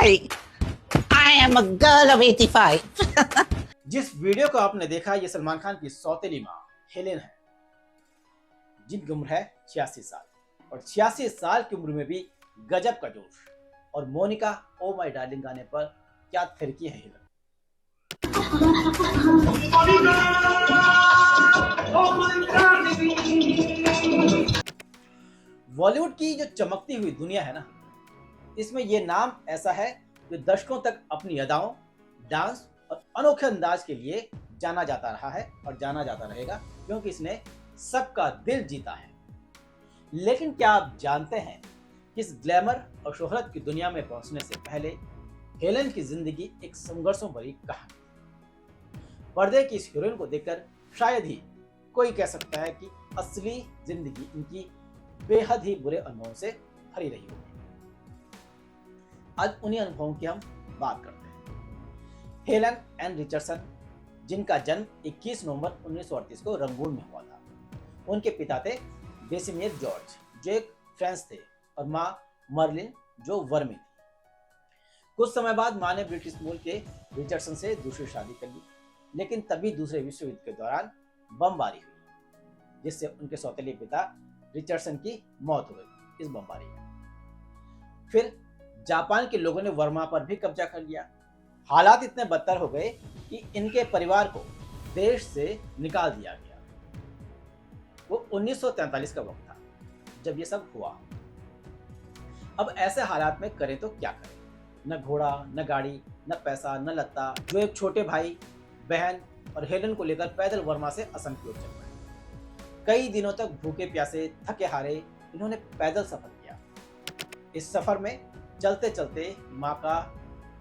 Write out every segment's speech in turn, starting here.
Hi, I am a girl of 85. जिस video को आपने देखा ये सलमान खान की सौतेली माँ हेलेन है, जिनकी उम्र है 86 साल और 86 साल की उम्र में भी गजब का जोश। और मोनिका ओ माय डार्लिंग गाने पर क्या थिरकी है हेलन। बॉलीवुड की जो चमकती हुई दुनिया है ना, इसमें ये नाम ऐसा है जो दशकों तक अपनी अदाओं, डांस और अनोखे अंदाज के लिए जाना जाता रहा है और जाना जाता रहेगा, क्योंकि इसने सबका दिल जीता है। लेकिन क्या आप जानते हैं कि इस ग्लैमर और शोहरत की दुनिया में पहुंचने से पहले हेलन की जिंदगी एक संघर्षों भरी कहानी। पर्दे की इस हीरोइन को देखकर शायद ही कोई कह सकता है कि असली जिंदगी इनकी बेहद ही बुरे अनुभवों से भरी रही होगी। आज उन्हीं अनुभवों की हम बात करते हैं। हेलन एन रिचर्डसन, जिनका जन्म 21 नवंबर 1938 को रंगून में हुआ था। उनके पिता थे बेसिमियर जॉर्ज, जो एक फ्रेंच थे, और मां मर्लिन, जो वर्मी थी। कुछ समय बाद मां ने ब्रिटिश मूल के रिचर्डसन से दूसरी शादी कर ली, लेकिन तभी दूसरे विश्व युद्ध के दौरान बमबारी हुई, जिससे उनके सौतेले पिता रिचर्डसन की मौत हो गई इस बमबारी में। फिर जापान के लोगों ने वर्मा पर भी कब्जा कर लिया। हालात इतने बदतर हो गए कि इनके परिवार को देश से निकाल दिया गया। वो 1943 का वक्त था जब ये सब हुआ। अब ऐसे हालात में करें तो क्या करें? न घोड़ा, न गाड़ी, न पैसा, न लत्ता। जो एक छोटे भाई, बहन और हेलन को लेकर पैदल वर्मा से असम की ओर चल पड़े। कई दिनों तक भूखे प्यासे, थके हारे इन्होंने पैदल सफर किया। इस सफर में चलते चलते माँ का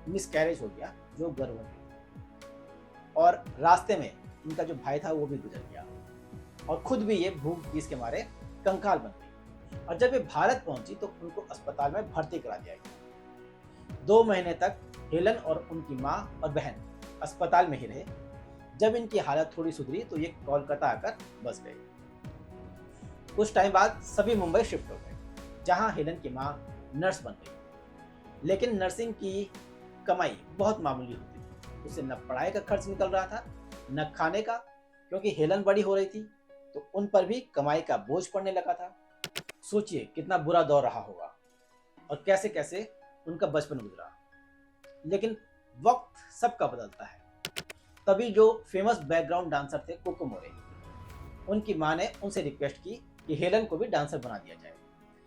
मिसकैरेज हो गया, जो गर्भवती थी, और रास्ते में इनका जो भाई था वो भी गुजर गया, और खुद भी ये भूख प्यास के मारे कंकाल बन गई। और जब ये भारत पहुंची तो उनको अस्पताल में भर्ती करा दिया गया। 2 महीने तक हेलन और उनकी माँ और बहन अस्पताल में ही रहे। जब इनकी हालत थोड़ी सुधरी तो ये कोलकाता आकर बस गए। कुछ टाइम बाद सभी मुंबई शिफ्ट हो गए, जहां हेलन की माँ नर्स बन गई। लेकिन नर्सिंग की कमाई बहुत मामूली होती थी। उससे न पढ़ाई का खर्च निकल रहा था, न खाने का, क्योंकि हेलन बड़ी हो रही थी तो उन पर भी कमाई का बोझ पड़ने लगा था। सोचिए कितना बुरा दौर रहा होगा और कैसे कैसे उनका बचपन गुजरा। लेकिन वक्त सबका बदलता है। तभी जो फेमस बैकग्राउंड डांसर थे कुकू मोरे, उनकी माँ ने उनसे रिक्वेस्ट की कि हेलन को भी डांसर बना दिया जाए,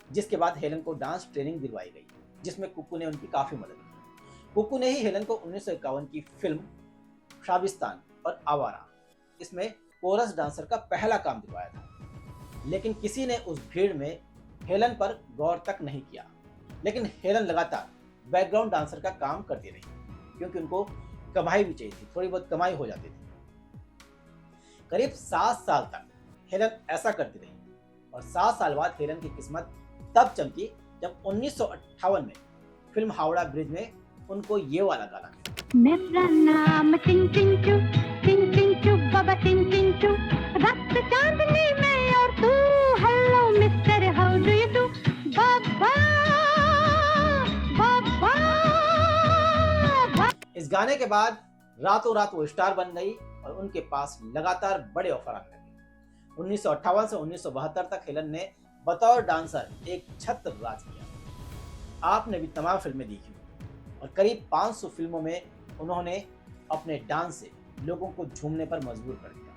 जिसके बाद हेलन को डांस ट्रेनिंग दिलवाई गई, जिसमें कुकू ने उनकी काफी मदद की। कुकू ने ही हेलन को 1951 की फिल्म शाबिस्तान और आवारा, इसमें कोरस डांसर का पहला काम दिलवाया था। लेकिन किसी ने उस भीड़ में हेलन पर गौर तक नहीं किया। लेकिन हेलन लगातार बैकग्राउंड डांसर का काम करती रही, क्योंकि उनको कमाई भी चाहिए थी, थोड़ी बहुत कमाई हो जाती थी। करीब 7 साल तक हेलन ऐसा करती रही, और 7 साल बाद हेलन की किस्मत तब चमकी जब 1958 में फिल्म हावड़ा ब्रिज में उनको ये वाला गाना मिला। मेरा नाम टिंटिंचू, टिंटिंचू बाबा टिंटिंचू, रात चांदनी में और तू, hello mister how do you do, बाबा बाबा। इस गाने के बाद रातों रात वो स्टार बन गई और उनके पास लगातार बड़े ऑफर आने लगे। 1958 से 1972 तक हेलन ने बतौर डांसर एक छत्र राज किया। आपने भी तमाम फिल्में देखी और करीब 500 फिल्मों में उन्होंने अपने डांस से लोगों को झूमने पर मजबूर कर दिया।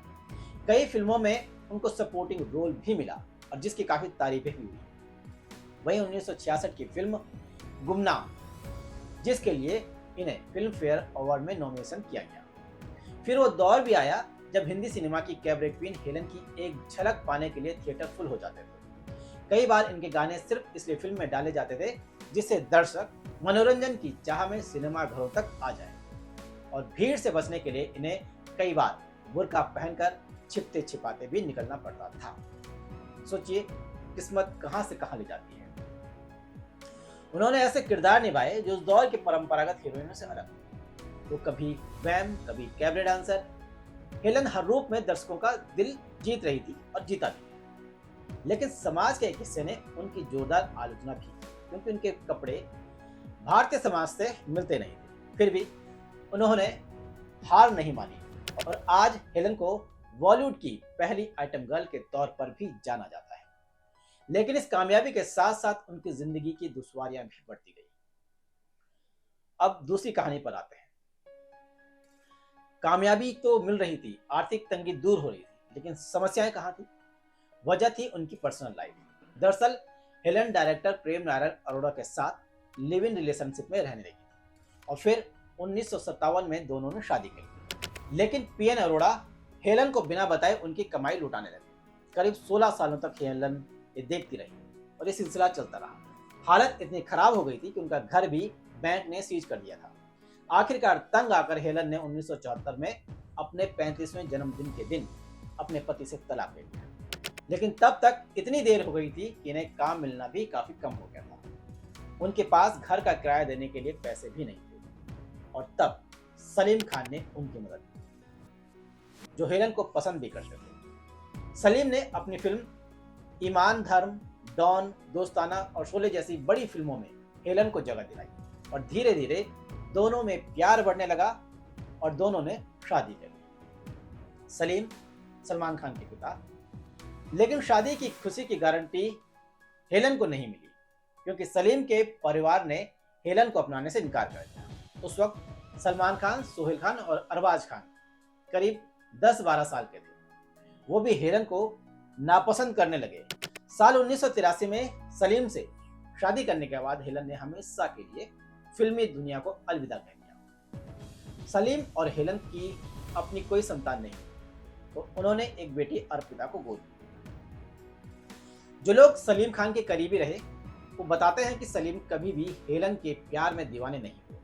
कई फिल्मों में उनको सपोर्टिंग रोल भी मिला और जिसकी काफी तारीफें भी हुई। वहीं 1966 की फिल्म गुमनाम, जिसके लिए इन्हें फिल्म फेयर अवार्ड में नॉमिनेशन किया गया। फिर वो दौर भी आया जब हिंदी सिनेमा की कैबरे क्वीन हेलन की एक झलक पाने के लिए थिएटर फुल हो जाते थे। कई बार इनके गाने सिर्फ इसलिए फिल्म में डाले जाते थे जिससे दर्शक मनोरंजन की चाह में सिनेमा घरों तक आ जाए, और भीड़ से बचने के लिए इन्हें कई बार बुर्का पहनकर छिपते छिपाते भी निकलना पड़ता था। सोचिए किस्मत कहां से कहां ले जाती है। उन्होंने ऐसे किरदार निभाए जो उस दौर के परंपरागत हीरोइनों से अलग थे। तो कभी वैम, कभी कैबरे डांसर। हेलन हर रूप में दर्शकों का दिल जीत रही थी और जीता भी। लेकिन समाज के एक हिस्से ने उनकी जोरदार आलोचना की, क्योंकि उनके कपड़े भारतीय समाज से मिलते नहीं थे, फिर भी उन्होंने हार नहीं मानी और आज हेलन को बॉलीवुड की पहली आइटम गर्ल के तौर पर भी जाना जाता है। लेकिन इस कामयाबी के साथ साथ उनकी जिंदगी की दुश्वारियां भी बढ़ती गई। अब दूसरी कहानी पर आते हैं। कामयाबी तो मिल रही थी, आर्थिक तंगी दूर हो रही थी, लेकिन समस्याएं कहां थी? वजह थी उनकी पर्सनल लाइफ। दरअसल हेलन डायरेक्टर प्रेम नारायण अरोड़ा के साथ लिव इन रिलेशनशिप में रहने लगी और फिर 1957 में दोनों ने शादी की। लेकिन पीएन अरोड़ा हेलन को बिना बताए उनकी कमाई लुटाने लगे। करीब 16 सालों तक हेलन ये देखती रही और ये सिलसिला चलता रहा। हालत इतनी खराब हो गई थी कि उनका घर भी बैंक ने सीज कर दिया था। आखिरकार तंग आकर हेलन ने 1974 में अपने 35वें जन्मदिन के दिन अपने पति से तलाक ले लिया। लेकिन तब तक इतनी देर हो गई थी कि इन्हें काम मिलना भी काफी कम हो गया था। उनके पास घर का किराया देने के लिए पैसे भी नहीं थे और तब सलीम खान ने उनकी मदद की, जो हेलन को पसंद भी करते थे। सलीम ने अपनी फिल्म ईमान, धर्म, डॉन, दोस्ताना और शोले जैसी बड़ी फिल्मों में हेलन को जगह दिलाई और धीरे धीरे दोनों में प्यार बढ़ने लगा और दोनों ने शादी कर ली। सलीम सलमान खान के पिता, लेकिन शादी की खुशी की गारंटी हेलन को नहीं मिली क्योंकि सलीम के परिवार ने हेलन को अपनाने से इनकार कर दिया। उस वक्त सलमान खान, सोहेल खान और अरबाज खान करीब 10-12 साल के थे। वो भी हेलन को नापसंद करने लगे। साल 1983 में सलीम से शादी करने के बाद हेलन ने हमेशा के लिए फिल्मी दुनिया को अलविदा कह दिया। सलीम और हेलन की अपनी कोई संतान नहीं, तो उन्होंने एक बेटी अर्पिता को गोद लिया। जो लोग सलीम खान के करीबी रहे वो बताते हैं कि सलीम कभी भी हेलन के प्यार में दीवाने नहीं हुए।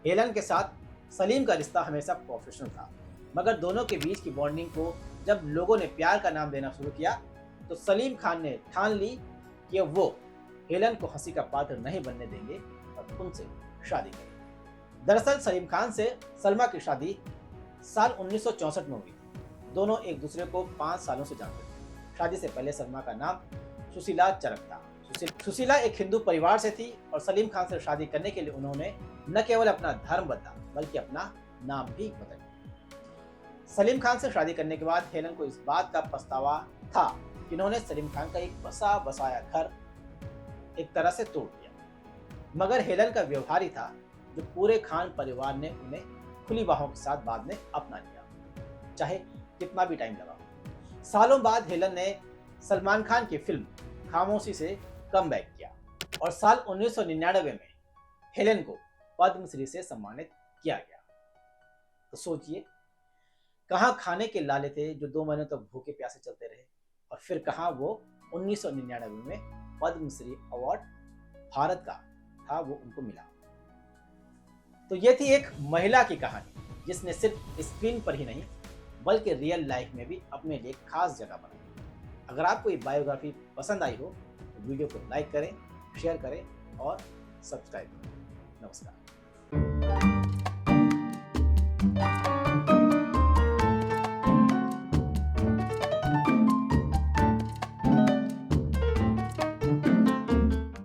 हेलन के साथ सलीम का रिश्ता हमेशा प्रोफेशनल था, मगर दोनों के बीच की बॉन्डिंग को जब लोगों ने प्यार का नाम देना शुरू किया तो सलीम खान ने ठान ली कि वो हेलन को हंसी का पात्र नहीं बनने देंगे और उनसे शादी करेंगे। दरअसल सलीम खान से सलमा की शादी साल 1964 में हुई। दोनों एक दूसरे को 5 सालों से जानते थे। शादी से पहले सलमा का नाम सुशीला चरक था। सुशीला एक हिंदू परिवार से थी और सलीम खान से शादी करने के लिए उन्होंने न केवल अपना धर्म बदला बल्कि अपना नाम भी बदल दिया। सलीम खान से शादी करने के बाद हेलन को इस बात का पछतावा था कि उन्होंने सलीम खान का एक बसा बसाया घर एक तरह से तोड़ दिया, मगर हेलन का व्यवहार ही था जो पूरे खान परिवार ने उन्हें खुली बाहों के साथ बाद में अपना लिया, चाहे कितना भी टाइम लगा। सालों बाद हेलन ने सलमान खान की फिल्म खामोशी से कमबैक किया और साल 1999 में हेलन को पद्मश्री से सम्मानित किया गया। तो सोचिए, कहां खाने के लाले थे जो 2 महीने तक भूखे प्यासे चलते रहे और फिर कहां वो 1999 में पद्मश्री अवार्ड भारत का था वो उनको मिला। तो ये थी एक महिला की कहानी जिसने सिर्फ स्क्रीन पर ही नहीं बल्कि रियल लाइफ में भी अपने लिए खास जगह बनाई। अगर आपको ये बायोग्राफी पसंद आई हो तो वीडियो को लाइक करें, शेयर करें और सब्सक्राइब करें। नमस्कार।